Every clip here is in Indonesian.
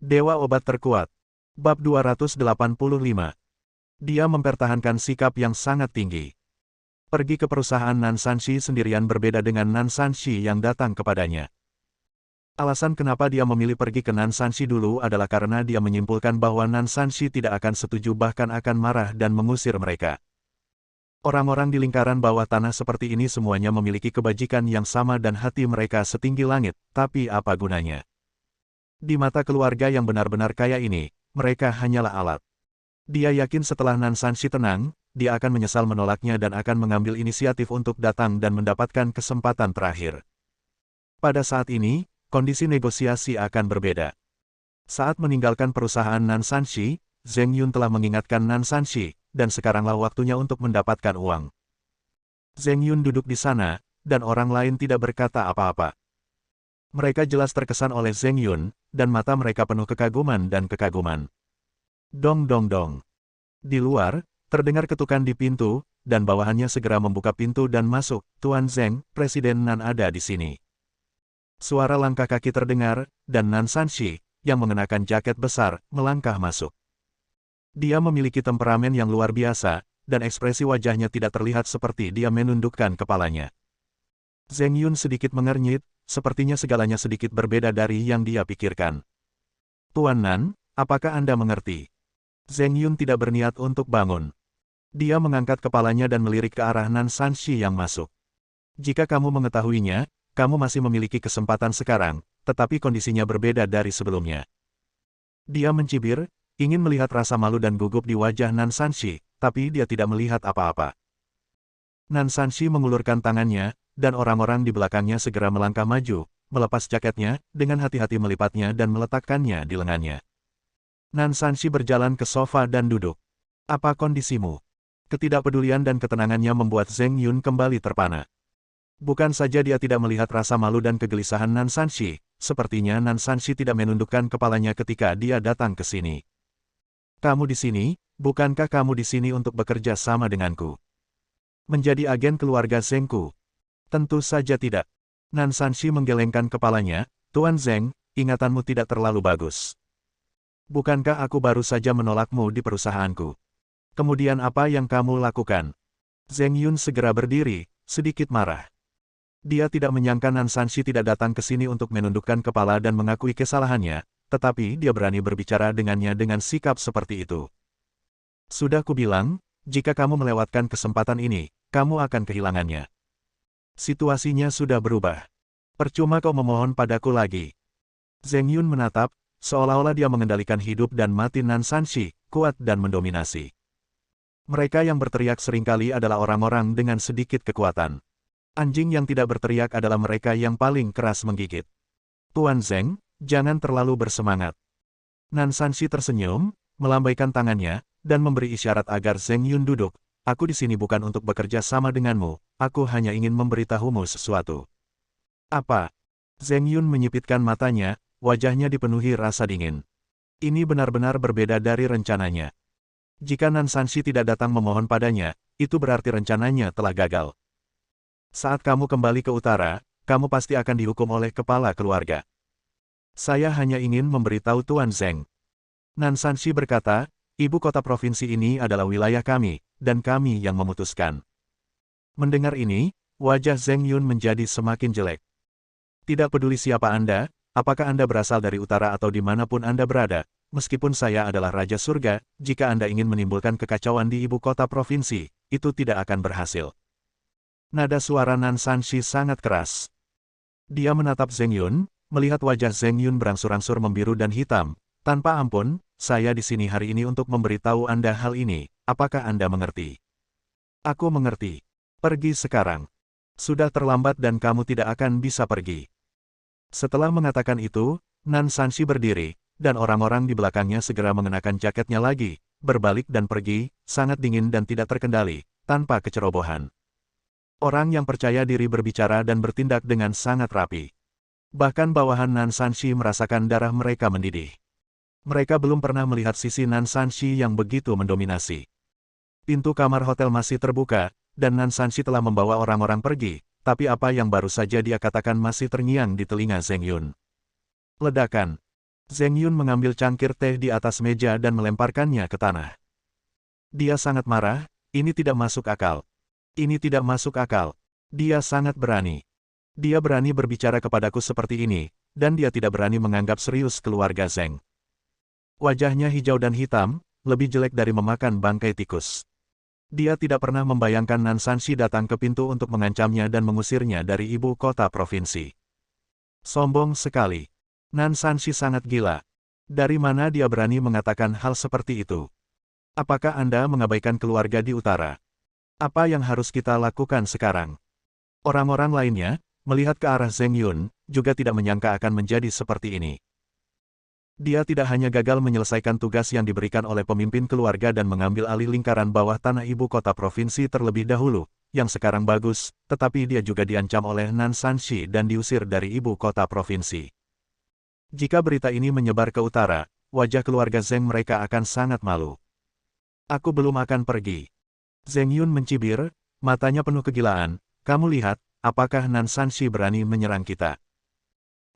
Dewa Obat Terkuat. Bab 285. Dia mempertahankan sikap yang sangat tinggi. Pergi ke perusahaan Nan Sanshi sendirian berbeda dengan Nan Sanshi yang datang kepadanya. Alasan kenapa dia memilih pergi ke Nan Sanshi dulu adalah karena dia menyimpulkan bahwa Nan Sanshi tidak akan setuju bahkan akan marah dan mengusir mereka. Orang-orang di lingkaran bawah tanah seperti ini semuanya memiliki kebajikan yang sama dan hati mereka setinggi langit, tapi apa gunanya? Di mata keluarga yang benar-benar kaya ini, mereka hanyalah alat. Dia yakin setelah Nan Sanshi tenang, dia akan menyesal menolaknya dan akan mengambil inisiatif untuk datang dan mendapatkan kesempatan terakhir. Pada saat ini, kondisi negosiasi akan berbeda. Saat meninggalkan perusahaan Nan Sanshi, Zheng Yun telah mengingatkan Nan Sanshi, dan sekaranglah waktunya untuk mendapatkan uang. Zheng Yun duduk di sana, dan orang lain tidak berkata apa-apa. Mereka jelas terkesan oleh Zheng Yun, dan mata mereka penuh kekaguman dan kekaguman. Dong dong dong. Di luar, terdengar ketukan di pintu, dan bawahannya segera membuka pintu dan masuk. Tuan Zheng, Presiden Nan ada di sini. Suara langkah kaki terdengar, dan Nan Sanshi, yang mengenakan jaket besar, melangkah masuk. Dia memiliki temperamen yang luar biasa, dan ekspresi wajahnya tidak terlihat seperti dia menundukkan kepalanya. Zheng Yun sedikit mengernyit, sepertinya segalanya sedikit berbeda dari yang dia pikirkan. Tuan Nan, apakah Anda mengerti? Zheng Yun tidak berniat untuk bangun. Dia mengangkat kepalanya dan melirik ke arah Nan Sanshi yang masuk. Jika kamu mengetahuinya, kamu masih memiliki kesempatan sekarang, tetapi kondisinya berbeda dari sebelumnya. Dia mencibir, ingin melihat rasa malu dan gugup di wajah Nan Sanshi, tapi dia tidak melihat apa-apa. Nan Sanshi mengulurkan tangannya, dan orang-orang di belakangnya segera melangkah maju, melepas jaketnya, dengan hati-hati melipatnya dan meletakkannya di lengannya. Nan Sanshi berjalan ke sofa dan duduk. Apa kondisimu? Ketidakpedulian dan ketenangannya membuat Zheng Yun kembali terpana. Bukan saja dia tidak melihat rasa malu dan kegelisahan Nan Sanshi, sepertinya Nan Sanshi tidak menundukkan kepalanya ketika dia datang ke sini. Kamu di sini, bukankah kamu di sini untuk bekerja sama denganku? Menjadi agen keluarga Zhengku? Tentu saja tidak. Nan Sanshi menggelengkan kepalanya, Tuan Zheng, ingatanmu tidak terlalu bagus. Bukankah aku baru saja menolakmu di perusahaanku? Kemudian apa yang kamu lakukan? Zheng Yun segera berdiri, sedikit marah. Dia tidak menyangka Nan Sanshi tidak datang ke sini untuk menundukkan kepala dan mengakui kesalahannya, tetapi dia berani berbicara dengannya dengan sikap seperti itu. Sudah kubilang, jika kamu melewatkan kesempatan ini, kamu akan kehilangannya. Situasinya sudah berubah. Percuma kau memohon padaku lagi. Zheng Yun menatap, seolah-olah dia mengendalikan hidup dan mati Nan Sanshi, kuat dan mendominasi. Mereka yang berteriak seringkali adalah orang-orang dengan sedikit kekuatan. Anjing yang tidak berteriak adalah mereka yang paling keras menggigit. Tuan Zheng, jangan terlalu bersemangat. Nan Sanshi tersenyum, melambaikan tangannya, dan memberi isyarat agar Zheng Yun duduk. Aku di sini bukan untuk bekerja sama denganmu, aku hanya ingin memberitahumu sesuatu. Apa? Zheng Yun menyipitkan matanya, wajahnya dipenuhi rasa dingin. Ini benar-benar berbeda dari rencananya. Jika Nan Sanshi tidak datang memohon padanya, itu berarti rencananya telah gagal. Saat kamu kembali ke utara, kamu pasti akan dihukum oleh kepala keluarga. Saya hanya ingin memberitahu Tuan Zheng. Nan Sanshi berkata, ibu kota provinsi ini adalah wilayah kami, dan kami yang memutuskan. Mendengar ini, wajah Zheng Yun menjadi semakin jelek. Tidak peduli siapa Anda, apakah Anda berasal dari utara atau dimanapun Anda berada, meskipun saya adalah Raja Surga, jika Anda ingin menimbulkan kekacauan di ibu kota provinsi, itu tidak akan berhasil. Nada suara Nan Sanshi sangat keras. Dia menatap Zheng Yun, melihat wajah Zheng Yun berangsur-angsur membiru dan hitam. Tanpa ampun, saya di sini hari ini untuk memberitahu Anda hal ini, apakah Anda mengerti? Aku mengerti. Pergi sekarang. Sudah terlambat dan kamu tidak akan bisa pergi. Setelah mengatakan itu, Nan Sanshi berdiri, dan orang-orang di belakangnya segera mengenakan jaketnya lagi, berbalik dan pergi, sangat dingin dan tidak terkendali, tanpa kecerobohan. Orang yang percaya diri berbicara dan bertindak dengan sangat rapi. Bahkan bawahan Nan Sanshi merasakan darah mereka mendidih. Mereka belum pernah melihat sisi Nan Sanshi yang begitu mendominasi. Pintu kamar hotel masih terbuka, dan Nan Sanshi telah membawa orang-orang pergi, tapi apa yang baru saja dia katakan masih terngiang di telinga Zheng Yun. Ledakan. Zheng Yun mengambil cangkir teh di atas meja dan melemparkannya ke tanah. Dia sangat marah, ini tidak masuk akal. Ini tidak masuk akal. Dia sangat berani. Dia berani berbicara kepadaku seperti ini, dan dia tidak berani menganggap serius keluarga Zheng. Wajahnya hijau dan hitam, lebih jelek dari memakan bangkai tikus. Dia tidak pernah membayangkan Nan Sanshi datang ke pintu untuk mengancamnya dan mengusirnya dari ibu kota provinsi. Sombong sekali. Nan Sanshi sangat gila. Dari mana dia berani mengatakan hal seperti itu? Apakah Anda mengabaikan keluarga di utara? Apa yang harus kita lakukan sekarang? Orang-orang lainnya, melihat ke arah Zheng Yun, juga tidak menyangka akan menjadi seperti ini. Dia tidak hanya gagal menyelesaikan tugas yang diberikan oleh pemimpin keluarga dan mengambil alih lingkaran bawah tanah ibu kota provinsi terlebih dahulu, yang sekarang bagus, tetapi dia juga diancam oleh Nan Sanshi dan diusir dari ibu kota provinsi. Jika berita ini menyebar ke utara, wajah keluarga Zheng mereka akan sangat malu. Aku belum akan pergi. Zheng Yun mencibir, matanya penuh kegilaan. Kamu lihat, apakah Nan Sanshi berani menyerang kita?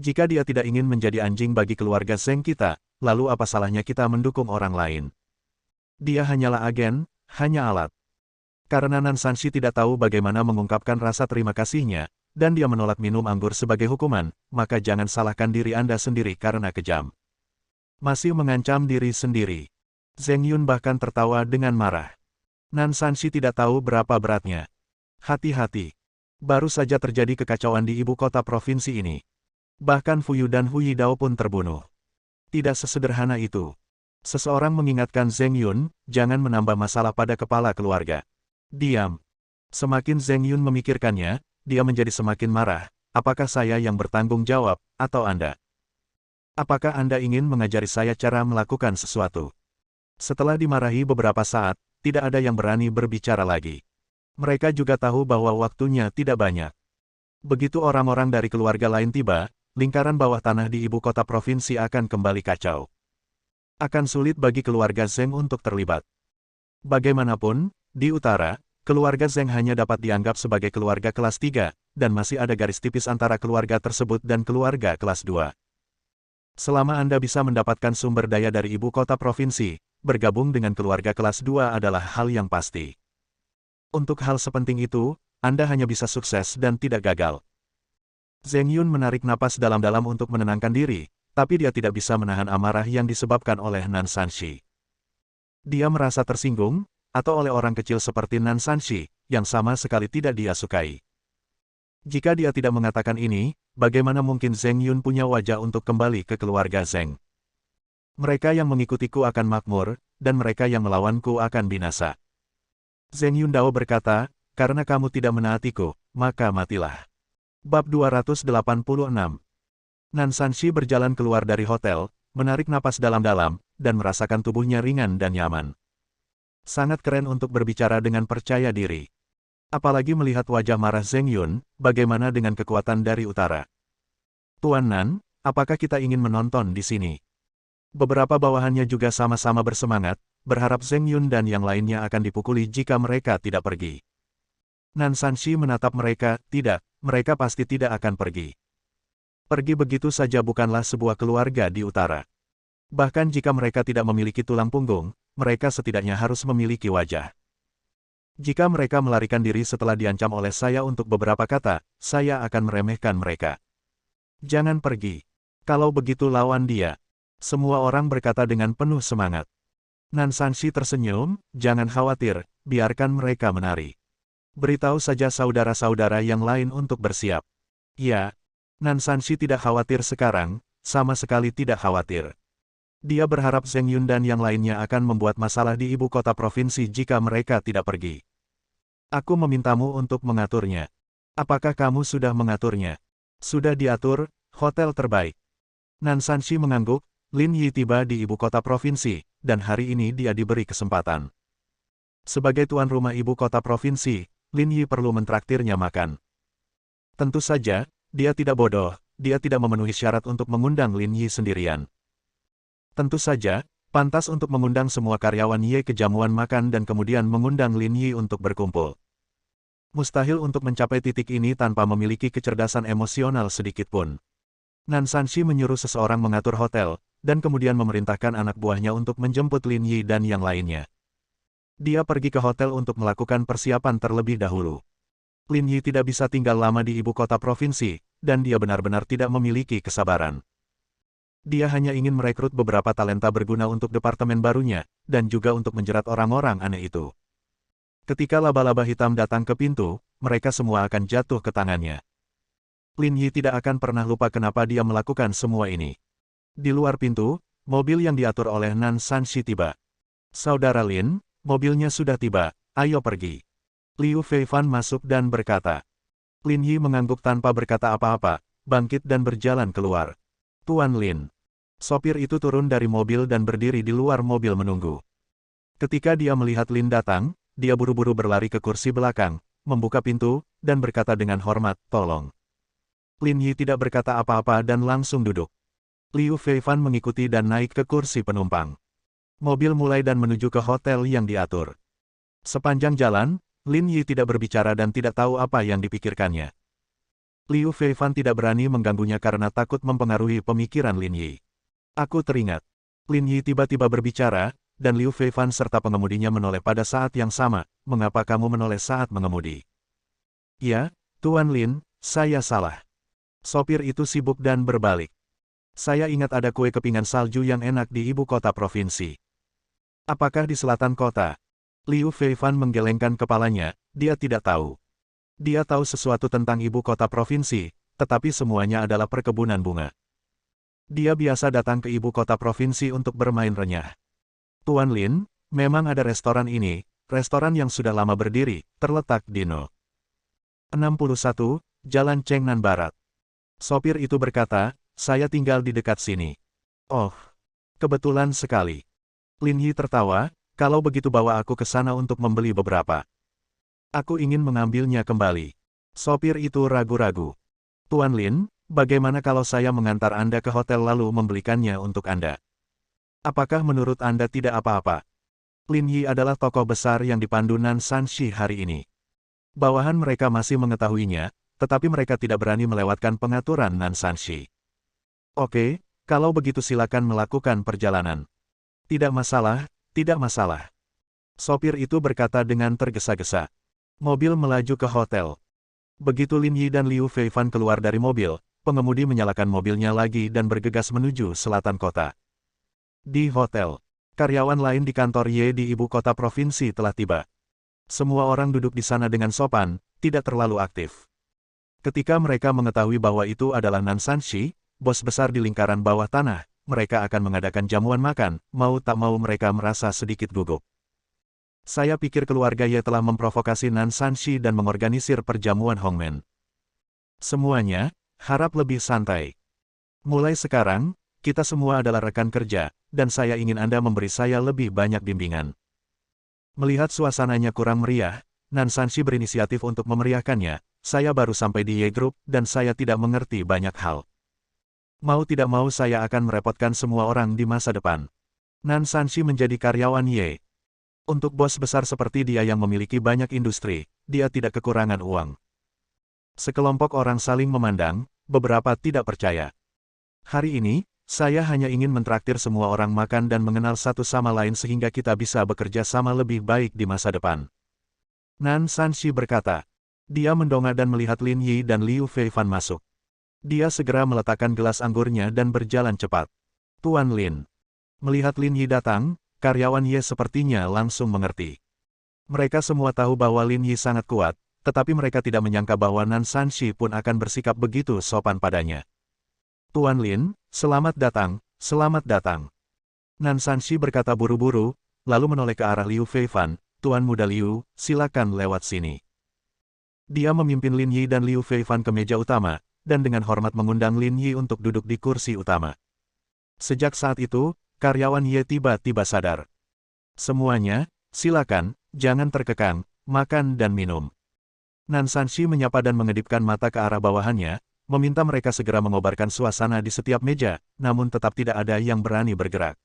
Jika dia tidak ingin menjadi anjing bagi keluarga Zheng kita, lalu apa salahnya kita mendukung orang lain? Dia hanyalah agen, hanya alat. Karena Nan Sanshi tidak tahu bagaimana mengungkapkan rasa terima kasihnya, dan dia menolak minum anggur sebagai hukuman, maka jangan salahkan diri Anda sendiri karena kejam. Masih mengancam diri sendiri. Zheng Yun bahkan tertawa dengan marah. Nan Sanshi tidak tahu berapa beratnya. Hati-hati. Baru saja terjadi kekacauan di ibu kota provinsi ini. Bahkan Fu Yu dan Hu Yidao pun terbunuh. Tidak sesederhana itu. Seseorang mengingatkan Zheng Yun, jangan menambah masalah pada kepala keluarga. Diam. Semakin Zheng Yun memikirkannya, dia menjadi semakin marah. Apakah saya yang bertanggung jawab, atau Anda? Apakah Anda ingin mengajari saya cara melakukan sesuatu? Setelah dimarahi beberapa saat, tidak ada yang berani berbicara lagi. Mereka juga tahu bahwa waktunya tidak banyak. Begitu orang-orang dari keluarga lain tiba, lingkaran bawah tanah di ibu kota provinsi akan kembali kacau. Akan sulit bagi keluarga Zheng untuk terlibat. Bagaimanapun, di utara, keluarga Zheng hanya dapat dianggap sebagai keluarga kelas 3, dan masih ada garis tipis antara keluarga tersebut dan keluarga kelas 2. Selama Anda bisa mendapatkan sumber daya dari ibu kota provinsi, bergabung dengan keluarga kelas 2 adalah hal yang pasti. Untuk hal sepenting itu, Anda hanya bisa sukses dan tidak gagal. Zheng Yun menarik napas dalam-dalam untuk menenangkan diri, tapi dia tidak bisa menahan amarah yang disebabkan oleh Nan Sanshi. Dia merasa tersinggung, atau oleh orang kecil seperti Nan Sanshi, yang sama sekali tidak dia sukai. Jika dia tidak mengatakan ini, bagaimana mungkin Zheng Yun punya wajah untuk kembali ke keluarga Zheng? Mereka yang mengikutiku akan makmur, dan mereka yang melawanku akan binasa. Zheng Yundao berkata, karena kamu tidak menaatiku, maka matilah. Bab 286. Nan Sanshi berjalan keluar dari hotel, menarik napas dalam-dalam, dan merasakan tubuhnya ringan dan nyaman. Sangat keren untuk berbicara dengan percaya diri. Apalagi melihat wajah marah Zheng Yun, bagaimana dengan kekuatan dari utara? Tuan Nan, apakah kita ingin menonton di sini? Beberapa bawahannya juga sama-sama bersemangat, berharap Zheng Yun dan yang lainnya akan dipukuli jika mereka tidak pergi. Nan Sanshi menatap mereka, tidak, mereka pasti tidak akan pergi. Pergi begitu saja bukanlah sebuah keluarga di utara. Bahkan jika mereka tidak memiliki tulang punggung, mereka setidaknya harus memiliki wajah. Jika mereka melarikan diri setelah diancam oleh saya untuk beberapa kata, saya akan meremehkan mereka. Jangan pergi. Kalau begitu lawan dia. Semua orang berkata dengan penuh semangat. Nan Sanshi tersenyum, jangan khawatir, biarkan mereka menari. Beritahu saja saudara-saudara yang lain untuk bersiap. Ya, Nan Sanshi tidak khawatir sekarang, sama sekali tidak khawatir. Dia berharap Zheng Yun dan yang lainnya akan membuat masalah di ibu kota provinsi jika mereka tidak pergi. Aku memintamu untuk mengaturnya. Apakah kamu sudah mengaturnya? Sudah diatur, hotel terbaik. Nan Sanshi mengangguk, Lin Yi tiba di ibu kota provinsi, dan hari ini dia diberi kesempatan. Sebagai tuan rumah ibu kota provinsi, Lin Yi perlu mentraktirnya makan. Tentu saja, dia tidak bodoh, dia tidak memenuhi syarat untuk mengundang Lin Yi sendirian. Tentu saja, pantas untuk mengundang semua karyawan Ye ke jamuan makan dan kemudian mengundang Lin Yi untuk berkumpul. Mustahil untuk mencapai titik ini tanpa memiliki kecerdasan emosional sedikitpun. Nan Sanshi menyuruh seseorang mengatur hotel, dan kemudian memerintahkan anak buahnya untuk menjemput Lin Yi dan yang lainnya. Dia pergi ke hotel untuk melakukan persiapan terlebih dahulu. Lin Yi tidak bisa tinggal lama di ibu kota provinsi, dan dia benar-benar tidak memiliki kesabaran. Dia hanya ingin merekrut beberapa talenta berguna untuk departemen barunya, dan juga untuk menjerat orang-orang aneh itu. Ketika laba-laba hitam datang ke pintu, mereka semua akan jatuh ke tangannya. Lin Yi tidak akan pernah lupa kenapa dia melakukan semua ini. Di luar pintu, mobil yang diatur oleh Nan Sanshi tiba. Saudara Lin, mobilnya sudah tiba, ayo pergi. Liu Feifan masuk dan berkata. Lin Yi mengangguk tanpa berkata apa-apa, bangkit dan berjalan keluar. Tuan Lin. Sopir itu turun dari mobil dan berdiri di luar mobil menunggu. Ketika dia melihat Lin datang, dia buru-buru berlari ke kursi belakang, membuka pintu, dan berkata dengan hormat, tolong. Lin Yi tidak berkata apa-apa dan langsung duduk. Liu Feifan mengikuti dan naik ke kursi penumpang. Mobil mulai dan menuju ke hotel yang diatur. Sepanjang jalan, Lin Yi tidak berbicara dan tidak tahu apa yang dipikirkannya. Liu Feifan tidak berani mengganggunya karena takut mempengaruhi pemikiran Lin Yi. Aku teringat. Lin Yi tiba-tiba berbicara, dan Liu Feifan serta pengemudinya menoleh pada saat yang sama. Mengapa kamu menoleh saat mengemudi? Ya, Tuan Lin, saya salah. Sopir itu sibuk dan berbalik. Saya ingat ada kue kepingan salju yang enak di ibu kota provinsi. Apakah di selatan kota? Liu Feifan menggelengkan kepalanya, dia tidak tahu. Dia tahu sesuatu tentang ibu kota provinsi, tetapi semuanya adalah perkebunan bunga. Dia biasa datang ke ibu kota provinsi untuk bermain renyah. Tuan Lin, memang ada restoran ini, restoran yang sudah lama berdiri, terletak di No. 61, Jalan Chengnan Barat. Sopir itu berkata, saya tinggal di dekat sini. Oh, kebetulan sekali. Lin Yi tertawa, kalau begitu bawa aku ke sana untuk membeli beberapa. Aku ingin mengambilnya kembali. Sopir itu ragu-ragu. Tuan Lin, bagaimana kalau saya mengantar Anda ke hotel lalu membelikannya untuk Anda? Apakah menurut Anda tidak apa-apa? Lin Yi adalah tokoh besar yang dipandu Nan Sanshi hari ini. Bawahan mereka masih mengetahuinya, tetapi mereka tidak berani melewatkan pengaturan Nan Sanshi. Oke, kalau begitu silakan melakukan perjalanan. Tidak masalah, tidak masalah. Sopir itu berkata dengan tergesa-gesa. Mobil melaju ke hotel. Begitu Lin Yi dan Liu Feifan keluar dari mobil, pengemudi menyalakan mobilnya lagi dan bergegas menuju selatan kota. Di hotel, karyawan lain di kantor Ye di ibu kota provinsi telah tiba. Semua orang duduk di sana dengan sopan, tidak terlalu aktif. Ketika mereka mengetahui bahwa itu adalah Nan Sanshi, bos besar di lingkaran bawah tanah, mereka akan mengadakan jamuan makan, mau tak mau mereka merasa sedikit gugup. Saya pikir keluarga Ye telah memprovokasi Nan Sanshi dan mengorganisir perjamuan Hongmen. Semuanya, harap lebih santai. Mulai sekarang, kita semua adalah rekan kerja, dan saya ingin Anda memberi saya lebih banyak bimbingan. Melihat suasananya kurang meriah, Nan Sanshi berinisiatif untuk memeriahkannya. Saya baru sampai di Ye Group, dan saya tidak mengerti banyak hal. Mau tidak mau saya akan merepotkan semua orang di masa depan. Nan Sanshi menjadi karyawan Ye. Untuk bos besar seperti dia yang memiliki banyak industri, dia tidak kekurangan uang. Sekelompok orang saling memandang, beberapa tidak percaya. Hari ini, saya hanya ingin mentraktir semua orang makan dan mengenal satu sama lain sehingga kita bisa bekerja sama lebih baik di masa depan. Nan Sanshi berkata. Dia mendongak dan melihat Lin Yi dan Liu Feifan masuk. Dia segera meletakkan gelas anggurnya dan berjalan cepat. Tuan Lin. Melihat Lin Yi datang, karyawan Ye sepertinya langsung mengerti. Mereka semua tahu bahwa Lin Yi sangat kuat, tetapi mereka tidak menyangka bahwa Nan Sanshi pun akan bersikap begitu sopan padanya. Tuan Lin, selamat datang, selamat datang. Nan Sanshi berkata buru-buru, lalu menoleh ke arah Liu Feifan, Tuan Muda Liu, silakan lewat sini. Dia memimpin Lin Yi dan Liu Feifan ke meja utama, dan dengan hormat mengundang Lin Yi untuk duduk di kursi utama. Sejak saat itu, karyawan Ye tiba-tiba sadar. Semuanya, silakan, jangan terkekang, makan dan minum. Nan Sanshi menyapa dan mengedipkan mata ke arah bawahannya, meminta mereka segera mengobarkan suasana di setiap meja, namun tetap tidak ada yang berani bergerak.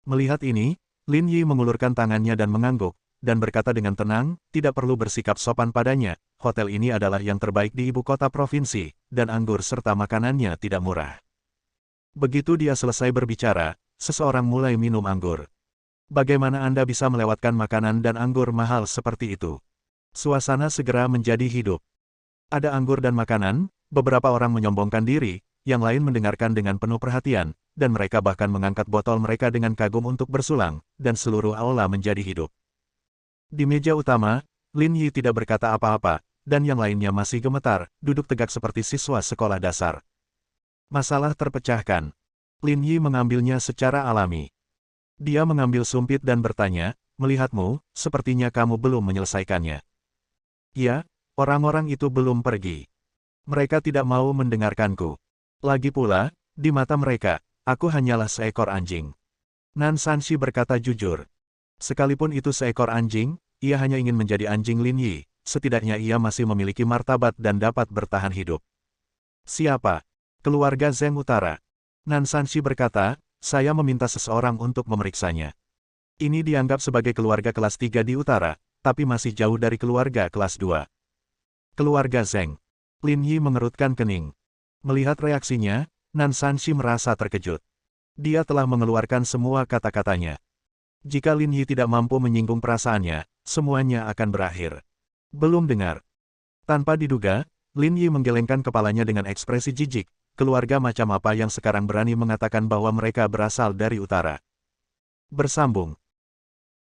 Melihat ini, Lin Yi mengulurkan tangannya dan mengangguk, dan berkata dengan tenang, tidak perlu bersikap sopan padanya, hotel ini adalah yang terbaik di ibu kota provinsi, dan anggur serta makanannya tidak murah. Begitu dia selesai berbicara, seseorang mulai minum anggur. Bagaimana Anda bisa melewatkan makanan dan anggur mahal seperti itu? Suasana segera menjadi hidup. Ada anggur dan makanan, beberapa orang menyombongkan diri, yang lain mendengarkan dengan penuh perhatian, dan mereka bahkan mengangkat botol mereka dengan kagum untuk bersulang, dan seluruh aula menjadi hidup. Di meja utama, Lin Yi tidak berkata apa-apa, dan yang lainnya masih gemetar, duduk tegak seperti siswa sekolah dasar. Masalah terpecahkan. Lin Yi mengambilnya secara alami. Dia mengambil sumpit dan bertanya, melihatmu, sepertinya kamu belum menyelesaikannya. Ya, orang-orang itu belum pergi. Mereka tidak mau mendengarkanku. Lagi pula, di mata mereka, aku hanyalah seekor anjing. Nan Sanshi berkata jujur. Sekalipun itu seekor anjing, ia hanya ingin menjadi anjing Lin Yi, setidaknya ia masih memiliki martabat dan dapat bertahan hidup. Siapa? Keluarga Zeng Utara. Nan Sanshi berkata, saya meminta seseorang untuk memeriksanya. Ini dianggap sebagai keluarga kelas 3 di utara, tapi masih jauh dari keluarga kelas 2. Keluarga Zeng. Lin Yi mengerutkan kening. Melihat reaksinya, Nan Sanshi merasa terkejut. Dia telah mengeluarkan semua kata-katanya. Jika Lin Yi tidak mampu menyinggung perasaannya, semuanya akan berakhir. Belum dengar. Tanpa diduga, Lin Yi menggelengkan kepalanya dengan ekspresi jijik. Keluarga macam apa yang sekarang berani mengatakan bahwa mereka berasal dari utara? Bersambung.